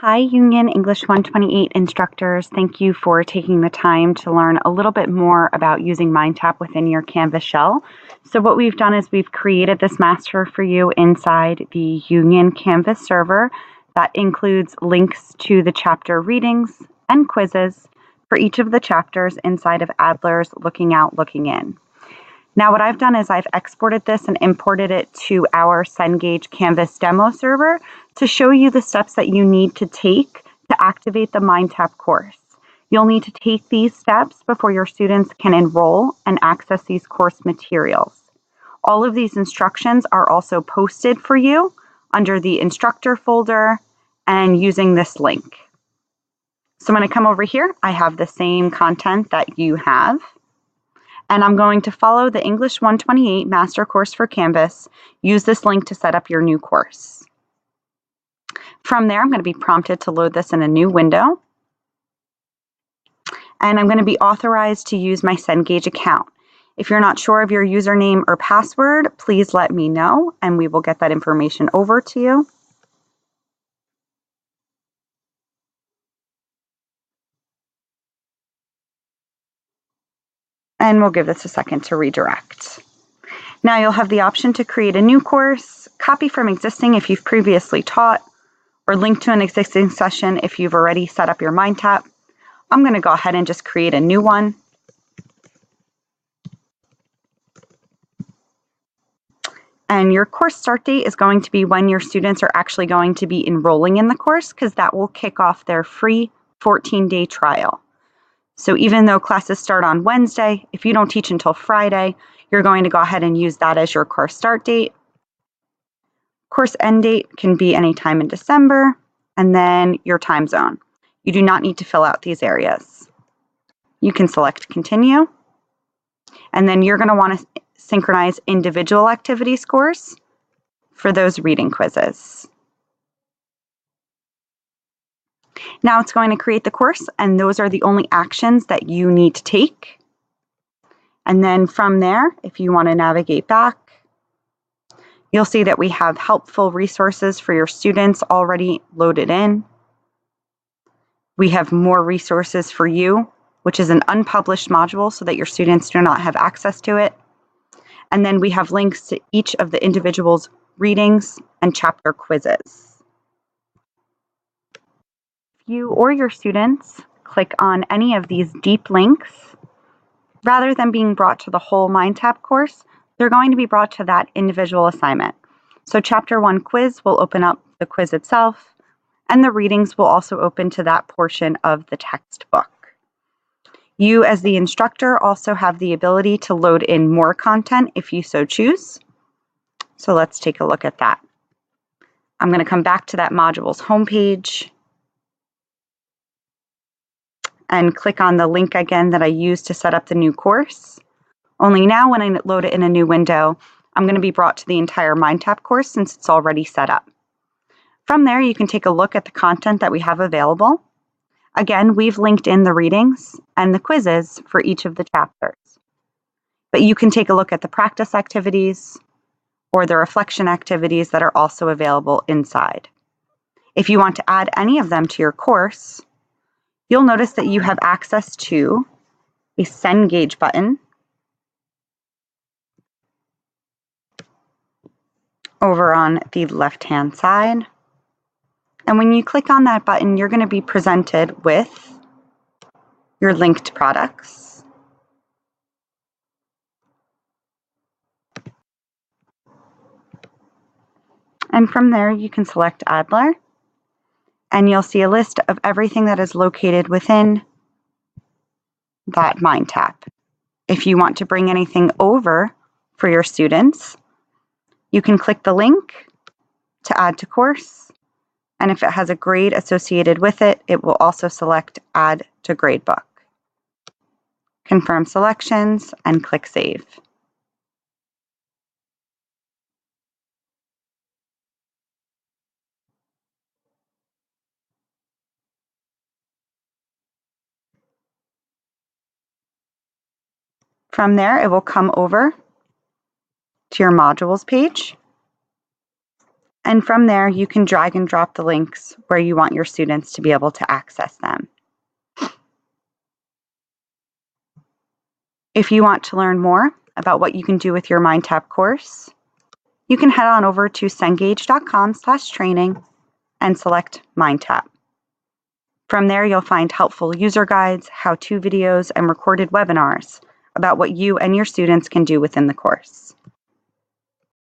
Hi, Union English 128 instructors. Thank you for taking the time to learn a little bit more about using MindTap within your Canvas shell. So what we've done is we've created this master for you inside the Union Canvas server that includes links to the chapter readings and quizzes for each of the chapters inside of Adler's Looking Out, Looking In. Now what I've done is I've exported this and imported it to our Cengage Canvas demo server to show you the steps that you need to take to activate the MindTap course. You'll need to take these steps before your students can enroll and access these course materials. All of these instructions are also posted for you under the instructor folder and using this link. So when I come over here, I have the same content that you have. And I'm going to follow the English 128 Master Course for Canvas. Use this link to set up your new course. From there, I'm going to be prompted to load this in a new window. And I'm going to be authorized to use my Cengage account. If you're not sure of your username or password, please let me know, and we will get that information over to you. And we'll give this a second to redirect. Now you'll have the option to create a new course, copy from existing if you've previously taught, or link to an existing session if you've already set up your MindTap. I'm going to go ahead and just create a new one. And your course start date is going to be when your students are actually going to be enrolling in the course, because that will kick off their free 14-day trial. So even though classes start on Wednesday, if you don't teach until Friday, you're going to go ahead and use that as your course start date. Course end date can be any time in December, and then your time zone. You do not need to fill out these areas. You can select continue, and then you're going to want to synchronize individual activity scores for those reading quizzes. Now it's going to create the course, and those are the only actions that you need to take. And then from there, if you want to navigate back, you'll see that we have helpful resources for your students already loaded in. We have more resources for you, which is an unpublished module so that your students do not have access to it. And then we have links to each of the individual's readings and chapter quizzes. If you or your students click on any of these deep links, rather than being brought to the whole MindTap course, they're going to be brought to that individual assignment. So Chapter 1 quiz will open up the quiz itself, and the readings will also open to that portion of the textbook. You, as the instructor, also have the ability to load in more content if you so choose. So let's take a look at that. I'm going to come back to that module's homepage and click on the link again that I used to set up the new course. Only now when I load it in a new window, I'm going to be brought to the entire MindTap course since it's already set up. From there, you can take a look at the content that we have available. Again, we've linked in the readings and the quizzes for each of the chapters. But you can take a look at the practice activities or the reflection activities that are also available inside. If you want to add any of them to your course, you'll notice that you have access to a Cengage button over on the left-hand side. And when you click on that button, you're going to be presented with your linked products. And from there, you can select Adler, and you'll see a list of everything that is located within that MindTap. If you want to bring anything over for your students, you can click the link to add to course, and if it has a grade associated with it, it will also select Add to Gradebook. Confirm selections and click Save. From there, it will come over to your modules page, And from there, you can drag and drop the links where you want your students to be able to access them. If you want to learn more about what you can do with your MindTap course, you can head on over to cengage.com/training and select MindTap. From there, you'll find helpful user guides, how-to videos, and recorded webinars about what you and your students can do within the course.